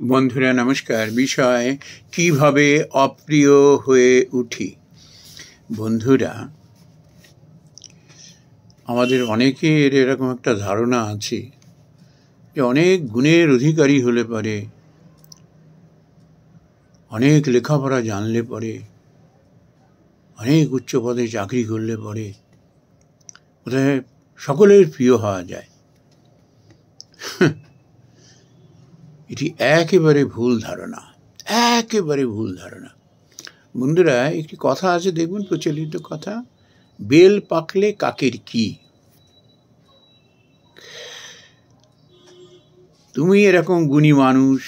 বন্ধুরা নমস্কার। বিষয় কিভাবে অপ্রিয় হয়ে উঠি। বন্ধুরা, আমাদের অনেকের এরকম একটা ধারণা আছে যে অনেক গুণের অধিকারী হলে পরে, অনেক লেখাপড়া জানলে পরে, অনেক উচ্চ পদে চাকরি করলে পরে বোধহয় সকলের প্রিয় হওয়া যায়। এটি একেবারে ভুল ধারণা, একেবারে ভুল ধারণা। বন্ধুরা, একটি কথা আছে, দেখবেন প্রচলিত কথা, বেল পাকলে কাকের কি। তুমি এরকম গুণী মানুষ,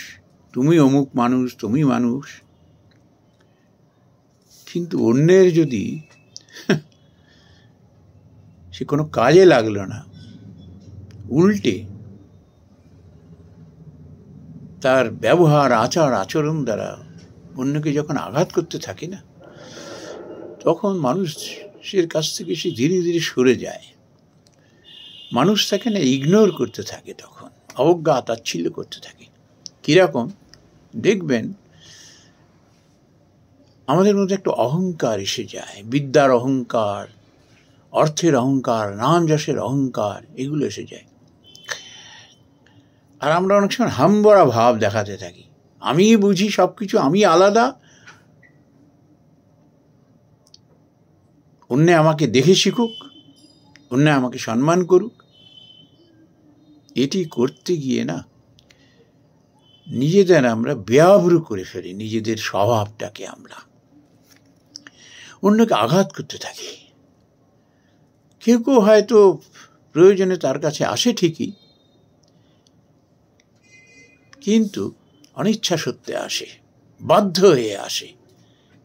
তুমি অমুক মানুষ, তুমি মানুষ, কিন্তু অন্যের যদি সে কোনো কাজে লাগলো না, উল্টে তার ব্যবহার, আচার আচরণ দ্বারা অন্যকে যখন আঘাত করতে থাকে না, তখন মানুষের কাছ থেকে সে ধীরে ধীরে সরে যায়। মানুষ তাকে না ইগনোর করতে থাকে, তখন অবজ্ঞা তাচ্ছিল্য করতে থাকে। কিরকম দেখবেন, আমাদের মধ্যে একটা অহংকার এসে যায়, বিদ্যার অহংকার, অর্থের অহংকার, নাম যশের অহংকার, এগুলো এসে যায়। আর আমরা অনেক সময় হামবড়া ভাব দেখাতে থাকি, আমি বুঝি সব কিছু, আমি আলাদা, অন্য আমাকে দেখে শিখুক, অন্য আমাকে সম্মান করুক। এটি করতে গিয়ে না নিজেদের আমরা বেআব্রু করে ফেলি, নিজেদের স্বভাবটাকে আমরা অন্যকে আঘাত করতে থাকি। কেউ কেউ হয়তো প্রয়োজনে তার কাছে আসে ঠিকই, কিন্তু অনিচ্ছা সত্ত্বে আসে, বাধ্য হয়ে আসে,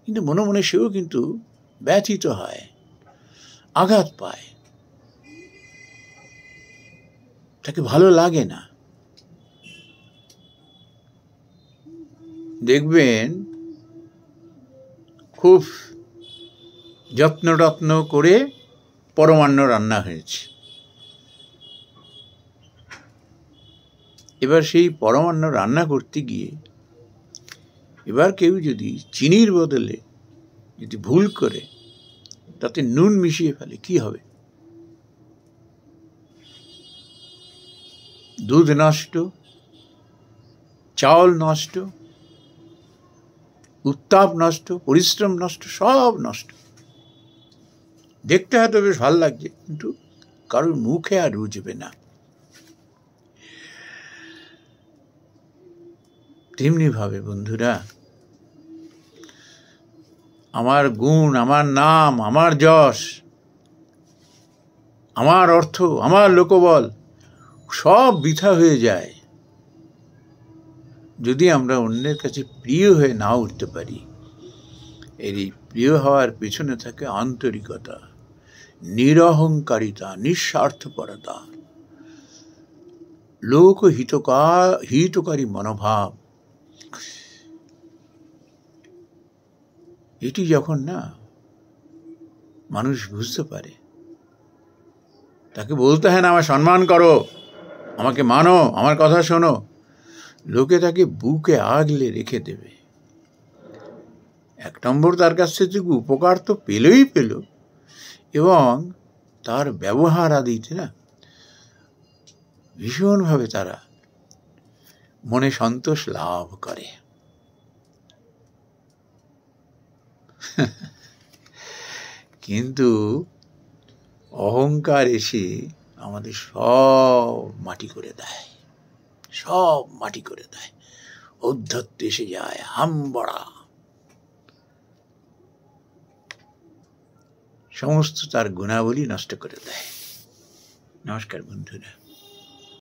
কিন্তু মনে মনে সেও কিন্তু ব্যথিত হয়, আঘাত পায়, তাকে ভালো লাগে না। দেখবেন খুব যত্ন করে পরমান্ন রান্না হয়েছে, এবার সেই পরমান্ন রান্না করতে গিয়ে এবার কেউ যদি চিনির বদলে যদি ভুল করে তাতে নুন মিশিয়ে ফেলে, কি হবে? দুধ নষ্ট, চাউল নষ্ট, উত্তাপ নষ্ট, পরিশ্রম নষ্ট, সব নষ্ট। দেখতে হয়তো বেশ ভালো লাগছে, কিন্তু কারোর মুখে আর রুজবে না। তেমনি ভাবে বন্ধুরা, আমার গুণ, আমার নাম, আমার যশ, আমার অর্থ, আমার লোকবল সব বৃথা হয়ে যায় যদি আমরা অন্যের কাছে প্রিয় হয়ে না উঠতে পারি। এই প্রিয় হওয়ার পেছনে থাকে আন্তরিকতা, নিরহংকারিতা, নিঃস্বার্থপরতা, হিতকারী মনোভাব। এটি যখন না মানুষ বুঝতে পারে, তাকে বলতে হয় না আমায় সম্মান করো, আমাকে মানো, আমার কথা শোনো, লোকে তাকে বুকে আগলে রেখে দেবে। এক নম্বর, তার কাছ থেকে উপকার তো পেলই পেল, এবং তার ব্যবহার আদিতে না ভীষণভাবে তারা মনে সন্তোষ লাভ করে। কিন্তু অহংকার এসে আমাদের সব মাটি করে দেয়, সব মাটি করে দেয়। ঔদ্ধত্য এসে যায়, হামবড়া, সমস্ত তার গুণাবলী নষ্ট করে দেয়। নমস্কার বন্ধুরা।